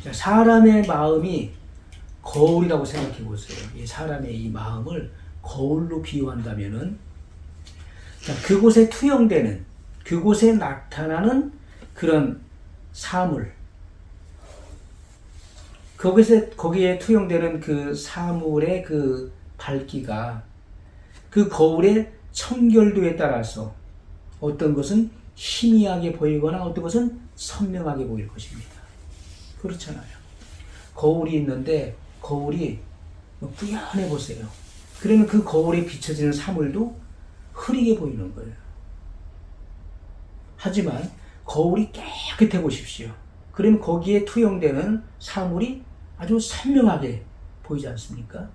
자, 사람의 마음이 거울이라고 생각해 보세요. 이 사람의 이 마음을 거울로 비유한다면은, 자, 그곳에 투영되는, 그곳에 나타나는 그런 사물, 거기에 투영되는 그 사물의 그 밝기가 그 거울의 청결도에 따라서 어떤 것은 희미하게 보이거나 어떤 것은 선명하게 보일 것입니다. 그렇잖아요. 거울이 있는데 거울이 뿌연해 보세요. 그러면 그 거울에 비춰지는 사물도 흐리게 보이는 거예요. 하지만 거울이 깨끗해 보십시오. 그러면 거기에 투영되는 사물이 아주 선명하게 보이지 않습니까?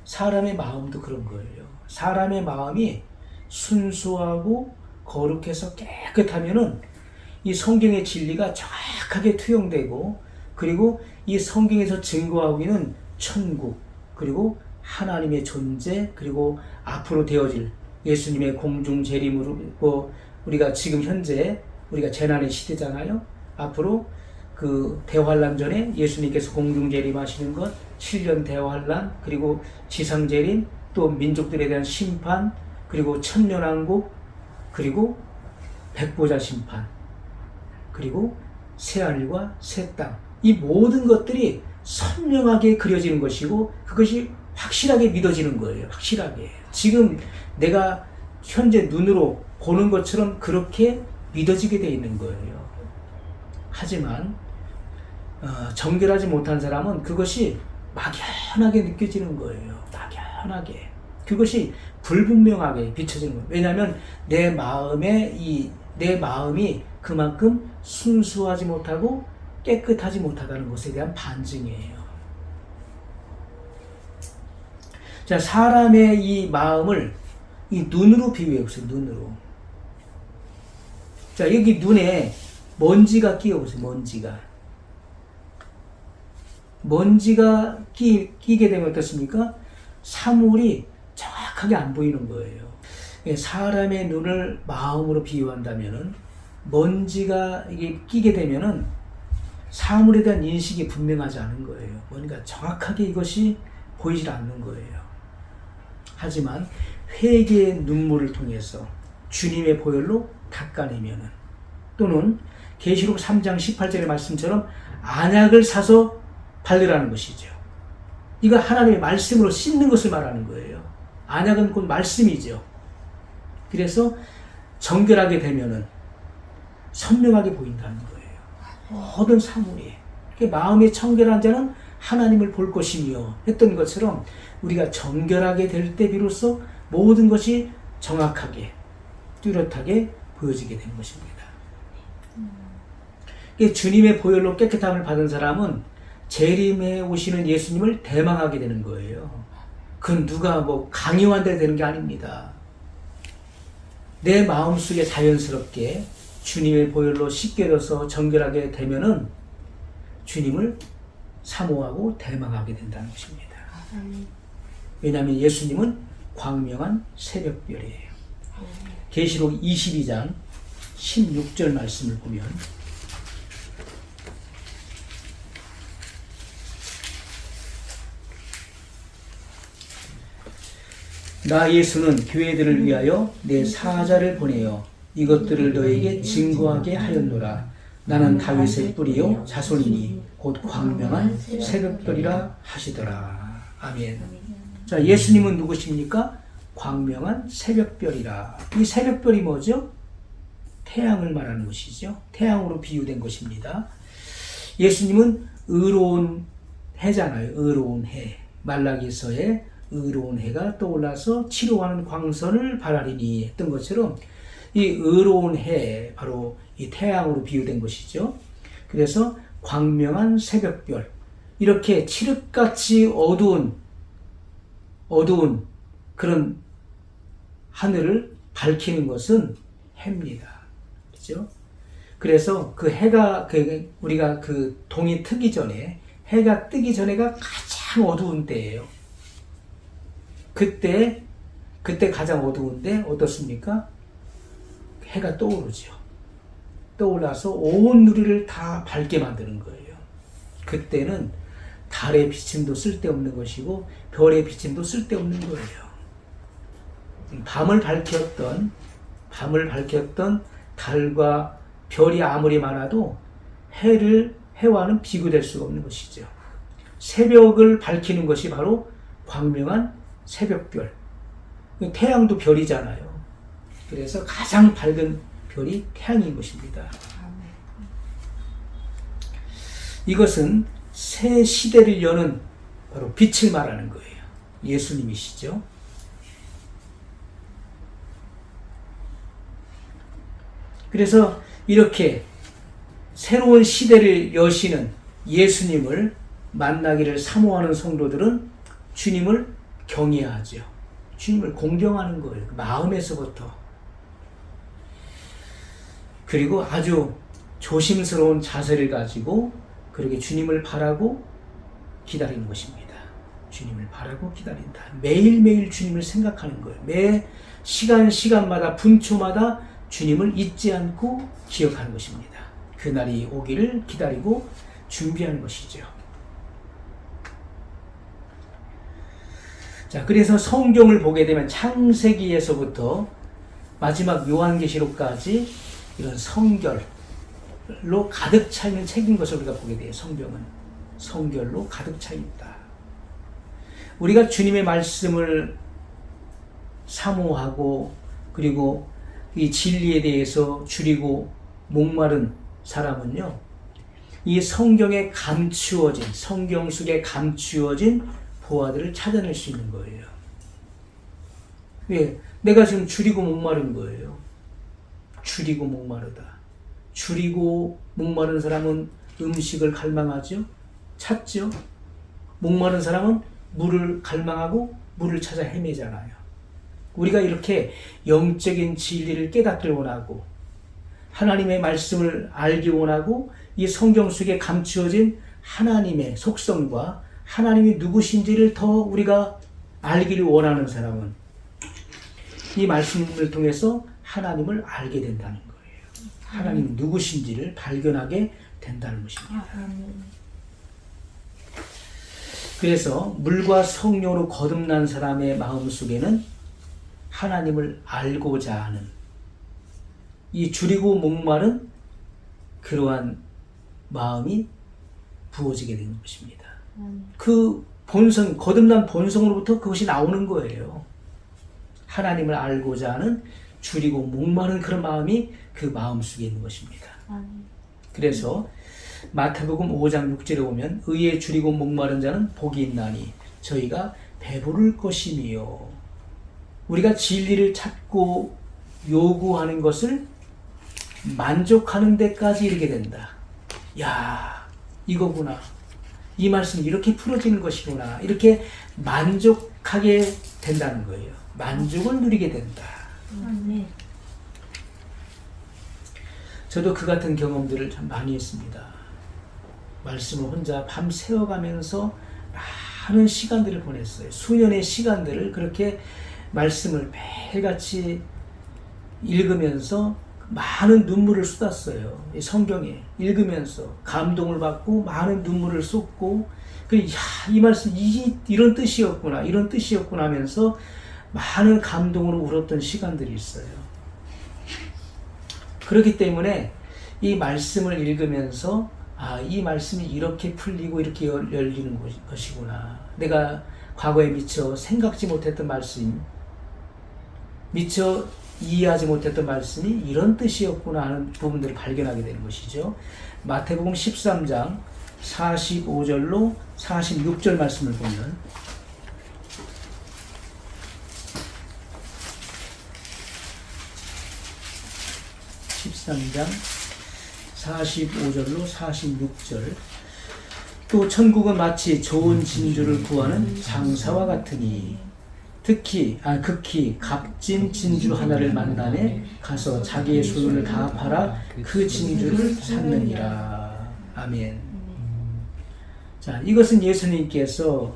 사람의 마음도 그런 거예요. 사람의 마음이 순수하고 거룩해서 깨끗하면은 이 성경의 진리가 정확하게 투영되고, 그리고 이 성경에서 증거하고 있는 천국, 그리고 하나님의 존재, 그리고 앞으로 되어질 예수님의 공중 재림으로, 우리가 지금 현재 우리가 재난의 시대잖아요. 앞으로 그 대환란 전에 예수님께서 공중 재림하시는 것, 7년 대환란, 그리고 지상 재림, 또 민족들에 대한 심판, 그리고 천년왕국, 그리고 백보자 심판, 그리고 새하늘과 새 땅, 이 모든 것들이 선명하게 그려지는 것이고 그것이 확실하게 믿어지는 거예요. 확실하게. 지금 내가 현재 눈으로 보는 것처럼 그렇게 믿어지게 되어 있는 거예요. 하지만 정결하지 못한 사람은 그것이 막연하게 느껴지는 거예요. 막연하게. 그것이 불분명하게 비춰지는 거예요. 왜냐하면 내 마음이 그만큼 순수하지 못하고 깨끗하지 못하다는 것에 대한 반증이에요. 자, 사람의 이 마음을 이 눈으로 비유해 보세요. 눈으로. 자, 여기 눈에 먼지가 끼어 보세요. 먼지가 끼게 되면 어떻습니까? 사물이 정확하게 안 보이는 거예요. 사람의 눈을 마음으로 비유한다면은 먼지가 이게 끼게 되면은 사물에 대한 인식이 분명하지 않은 거예요. 뭔가 정확하게 이것이 보이질 않는 거예요. 하지만 회개의 눈물을 통해서 주님의 보혈로 닦아내면은, 또는 계시록 3장 18절의 말씀처럼 안약을 사서 바르라는 것이죠. 이거 하나님의 말씀으로 씻는 것을 말하는 거예요. 안약은 곧 말씀이죠. 그래서 정결하게 되면은 선명하게 보인다는 거예요. 모든 사물이. 마음이 청결한 자는 하나님을 볼 것이며 했던 것처럼 우리가 정결하게 될 때 비로소 모든 것이 정확하게 뚜렷하게 보여지게 되는 것입니다. 주님의 보혈로 깨끗함을 받은 사람은 재림에 오시는 예수님을 대망하게 되는 거예요. 그건 누가 강요한데 되는 게 아닙니다. 내 마음속에 자연스럽게 주님의 보혈로 씻겨져서 정결하게 되면은 주님을 사모하고 대망하게 된다는 것입니다. 왜냐하면 예수님은 광명한 새벽별이에요. 계시록 22장 16절 말씀을 보면, 나 예수는 교회들을 위하여 내 사자를 보내어 이것들을 너에게 증거하게 하였노라. 나는 다윗의 뿌리요 자손이니 곧 광명한 새벽별이라 하시더라. 아멘. 자, 예수님은 누구십니까? 광명한 새벽별이라. 이 새벽별이 뭐죠? 태양을 말하는 것이죠. 태양으로 비유된 것입니다. 예수님은 의로운 해잖아요. 의로운 해. 말라기서에 의로운 해가 떠올라서 치료하는 광선을 발하리니 했던 것처럼 이 의로운 해, 바로 이 태양으로 비유된 것이죠. 그래서 광명한 새벽별, 이렇게 칠흑같이 어두운 그런 하늘을 밝히는 것은 해입니다. 그렇죠? 그래서 그 해가, 우리가 그 동이 트기 전에, 해가 뜨기 전에가 가장 어두운 때예요. 그때 가장 어두운데 어떻습니까? 해가 떠오르죠. 떠올라서 온 누리를 다 밝게 만드는 거예요. 그때는 달의 비침도 쓸데없는 것이고 별의 비침도 쓸데없는 거예요. 밤을 밝혔던 달과 별이 아무리 많아도 해와는 비교될 수가 없는 것이죠. 새벽을 밝히는 것이 바로 광명한 새벽별. 태양도 별이잖아요. 그래서 가장 밝은 별이 태양인 것입니다. 이것은 새 시대를 여는 바로 빛을 말하는 거예요. 예수님이시죠. 그래서 이렇게 새로운 시대를 여시는 예수님을 만나기를 사모하는 성도들은 주님을 경외하죠. 주님을 공경하는 거예요. 마음에서부터. 그리고 아주 조심스러운 자세를 가지고 그렇게 주님을 바라고 기다리는 것입니다. 주님을 바라고 기다린다. 매일매일 주님을 생각하는 거예요. 매 시간마다 분초마다 주님을 잊지 않고 기억하는 것입니다. 그날이 오기를 기다리고 준비하는 것이죠. 자, 그래서 성경을 보게 되면 창세기에서부터 마지막 요한계시록까지 이런 성결로 가득 차 있는 책인 것을 우리가 보게 돼요. 성경은 성결로 가득 차 있다. 우리가 주님의 말씀을 사모하고 그리고 이 진리에 대해서 줄이고 목마른 사람은요, 이 성경에 감추어진, 성경 속에 감추어진 보화들을 찾아낼 수 있는 거예요. 왜? 내가 지금 줄이고 목마른 거예요. 줄이고 목마르다. 줄이고 목마른 사람은 음식을 갈망하죠. 찾죠. 목마른 사람은 물을 갈망하고 물을 찾아 헤매잖아요. 우리가 이렇게 영적인 진리를 깨닫길 원하고 하나님의 말씀을 알기 원하고 이 성경 속에 감추어진 하나님의 속성과 하나님이 누구신지를 더 우리가 알기를 원하는 사람은 이 말씀을 통해서 하나님을 알게 된다는 거예요. 하나님 누구신지를 발견하게 된다는 것입니다. 그래서 물과 성령으로 거듭난 사람의 마음속에는 하나님을 알고자 하는 이 줄이고 목마른 그러한 마음이 부어지게 되는 것입니다. 그 본성, 거듭난 본성으로부터 그것이 나오는 거예요. 하나님을 알고자 하는 줄이고 목마른 그런 마음이 그 마음 속에 있는 것입니다. 그래서 마태복음 5장 6절에 보면 의에 줄이고 목마른 자는 복이 있나니 저희가 배부를 것이며, 우리가 진리를 찾고 요구하는 것을 만족하는 데까지 이르게 된다. 야, 이거구나. 이 말씀이 이렇게 풀어지는 것이구나. 이렇게 만족하게 된다는 거예요. 만족을 누리게 된다. 저도 그 같은 경험들을 참 많이 했습니다. 말씀을 혼자 밤 새워가면서 많은 시간들을 보냈어요. 수년의 시간들을 그렇게 말씀을 매일같이 읽으면서 많은 눈물을 쏟았어요. 이 성경에 읽으면서 감동을 받고 많은 눈물을 쏟고, 이 말씀 이런 뜻이었구나, 이런 뜻이었구나 하면서 많은 감동으로 울었던 시간들이 있어요. 그렇기 때문에 이 말씀을 읽으면서 이 말씀이 이렇게 풀리고 이렇게 열리는 것이구나. 내가 과거에 미처 생각지 못했던 말씀, 미처 이해하지 못했던 말씀이 이런 뜻이었구나 하는 부분들을 발견하게 되는 것이죠. 마태복음 13장 45절로 46절 말씀을 보면, (13장) 45절로 46절. 또 천국은 마치 좋은 진주를 구하는 장사와 같으니 극히 값진 진주 하나를 만나네 가서 자기의 소유를 다 팔아 그 진주를 샀느니라. 아멘. 자, 이것은 예수님께서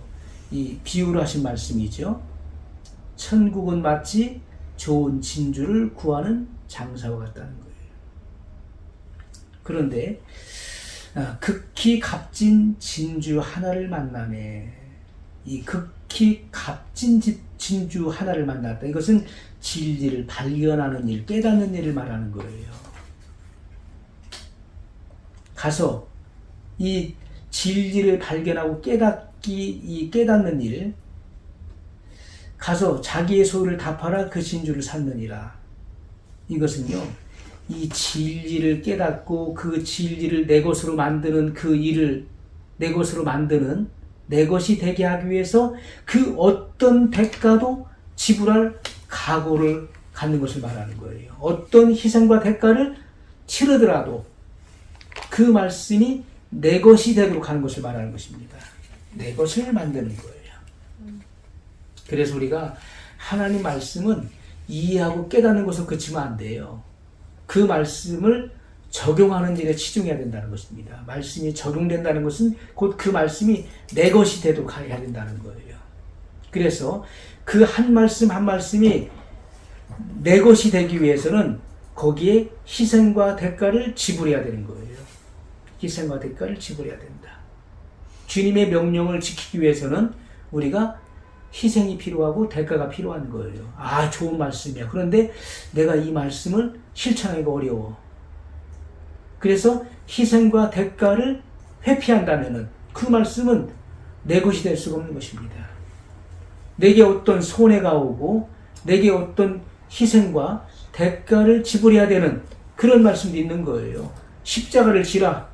이 비유로 하신 말씀이죠. 천국은 마치 좋은 진주를 구하는 장사와 같다는 거예요. 그런데 극히 값진 진주 하나를 만나네. 이 극히 값진 진주 하나를 만났다. 이것은 진리를 발견하는 일, 깨닫는 일을 말하는 거예요. 가서 이 진리를 발견하고 이 깨닫는 일, 가서 자기의 소유를 다 팔아 그 진주를 샀느니라. 이것은요, 이 진리를 깨닫고 그 진리를 내 것으로 만드는 그 일을 내 것으로 만드는, 내 것이 되게 하기 위해서 그 어떤 대가도 지불할 각오를 갖는 것을 말하는 거예요. 어떤 희생과 대가를 치르더라도 그 말씀이 내 것이 되도록 하는 것을 말하는 것입니다. 내 것을 만드는 거예요. 그래서 우리가 하나님 말씀은 이해하고 깨닫는 것을 그치면 안 돼요. 그 말씀을 적용하는 일에 치중해야 된다는 것입니다. 말씀이 적용된다는 것은 곧 그 말씀이 내 것이 되도록 해야 된다는 거예요. 그래서 그 한 말씀 한 말씀이 내 것이 되기 위해서는 거기에 희생과 대가를 지불해야 되는 거예요. 희생과 대가를 지불해야 된다. 주님의 명령을 지키기 위해서는 우리가 희생이 필요하고 대가가 필요한 거예요. 아, 좋은 말씀이야. 그런데 내가 이 말씀을 실천하기가 어려워. 그래서 희생과 대가를 회피한다면은 그 말씀은 내 것이 될 수가 없는 것입니다. 내게 어떤 손해가 오고 내게 어떤 희생과 대가를 지불해야 되는 그런 말씀도 있는 거예요. 십자가를 지라.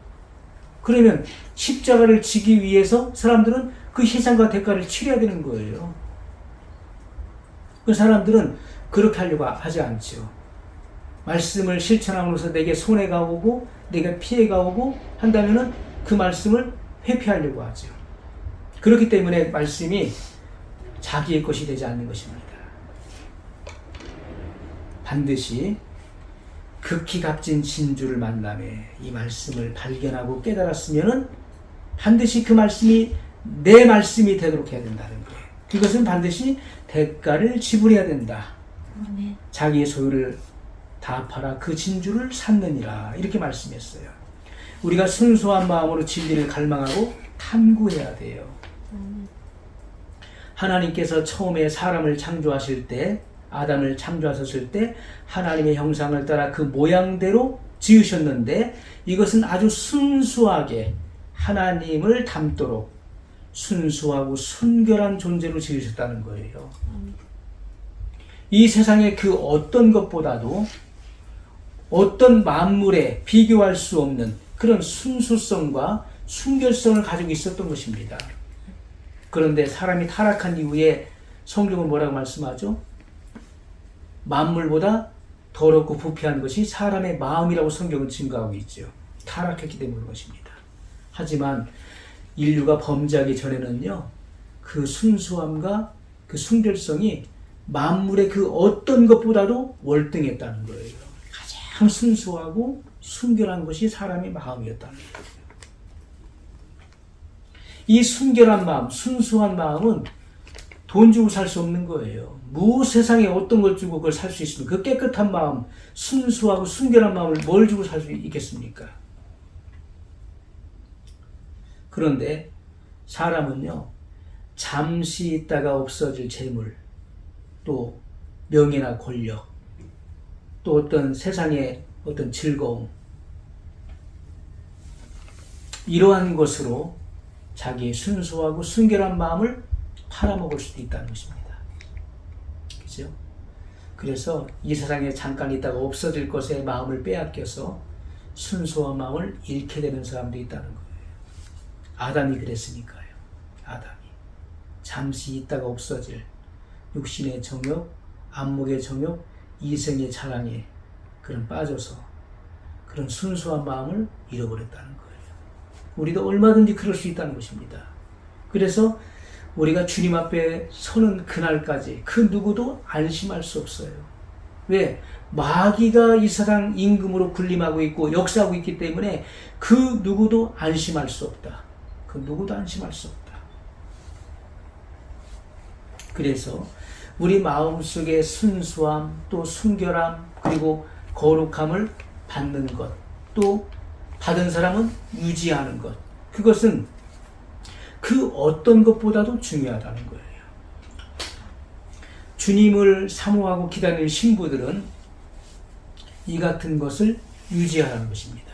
그러면 십자가를 지기 위해서 사람들은 그 희생과 대가를 치러야 되는 거예요. 그 사람들은 그렇게 하려고 하지 않죠. 말씀을 실천함으로써 내게 손해가 오고 내게 피해가 오고 한다면은 그 말씀을 회피하려고 하죠. 그렇기 때문에 말씀이 자기의 것이 되지 않는 것입니다. 반드시 극히 값진 진주를 만남에 이 말씀을 발견하고 깨달았으면은 반드시 그 말씀이 내 말씀이 되도록 해야 된다는 거예요. 이것은 반드시 대가를 지불해야 된다. 자기의 소유를 다 팔아 그 진주를 샀느니라. 이렇게 말씀했어요. 우리가 순수한 마음으로 진리를 갈망하고 탐구해야 돼요. 하나님께서 처음에 사람을 창조하실 때, 아담을 창조하셨을 때 하나님의 형상을 따라 그 모양대로 지으셨는데 이것은 아주 순수하게 하나님을 닮도록 순수하고 순결한 존재로 지으셨다는 거예요. 이 세상의 그 어떤 것보다도 어떤 만물에 비교할 수 없는 그런 순수성과 순결성을 가지고 있었던 것입니다. 그런데 사람이 타락한 이후에 성경은 뭐라고 말씀하죠? 만물보다 더럽고 부패한 것이 사람의 마음이라고 성경은 증거하고 있죠. 타락했기 때문인 것입니다. 하지만 인류가 범죄하기 전에는요, 그 순수함과 그 순결성이 만물의 그 어떤 것보다도 월등했다는 거예요. 가장 순수하고 순결한 것이 사람의 마음이었다는 거예요. 이 순결한 마음, 순수한 마음은 돈 주고 살 수 없는 거예요. 세상에 어떤 걸 주고 그걸 살 수 있습니까? 그 깨끗한 마음, 순수하고 순결한 마음을 뭘 주고 살 수 있겠습니까? 그런데 사람은요, 잠시 있다가 없어질 재물, 또 명예나 권력, 또 어떤 세상의 어떤 즐거움, 이러한 것으로 자기의 순수하고 순결한 마음을 팔아먹을 수도 있다는 것입니다. 그죠? 그래서 이 세상에 잠깐 있다가 없어질 것에 마음을 빼앗겨서 순수한 마음을 잃게 되는 사람도 있다는 거예요. 아담이 그랬으니까요. 아담이 잠시 있다가 없어질 육신의 정욕, 안목의 정욕, 이생의 자랑에 그런 빠져서 그런 순수한 마음을 잃어버렸다는 거예요. 우리도 얼마든지 그럴 수 있다는 것입니다. 그래서 우리가 주님 앞에 서는 그날까지 그 누구도 안심할 수 없어요. 왜? 마귀가 이 세상 임금으로 군림하고 있고 역사하고 있기 때문에 그 누구도 안심할 수 없다. 그 누구도 안심할 수 없다. 그래서 우리 마음속에 순수함, 또 순결함, 그리고 거룩함을 받는 것, 또 받은 사람은 유지하는 것. 그것은 그 어떤 것보다도 중요하다는 거예요. 주님을 사모하고 기다리는 신부들은 이 같은 것을 유지하라는 것입니다.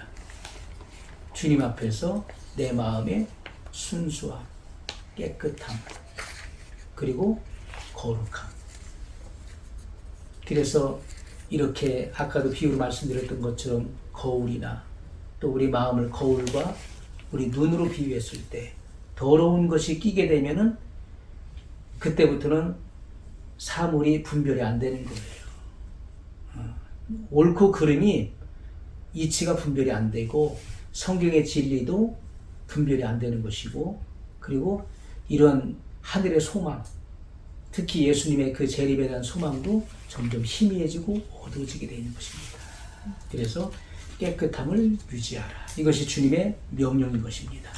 주님 앞에서 내 마음의 순수함, 깨끗함, 그리고 거룩함. 그래서 이렇게 아까도 비유로 말씀드렸던 것처럼 거울이나 또 우리 마음을 거울과 우리 눈으로 비유했을 때 더러운 것이 끼게 되면은 그때부터는 사물이 분별이 안 되는 거예요. 옳고 그름이 이치가 분별이 안 되고 성경의 진리도 분별이 안 되는 것이고, 그리고 이런 하늘의 소망, 특히 예수님의 그 재림에 대한 소망도 점점 희미해지고 어두워지게 되는 것입니다. 그래서 깨끗함을 유지하라. 이것이 주님의 명령인 것입니다.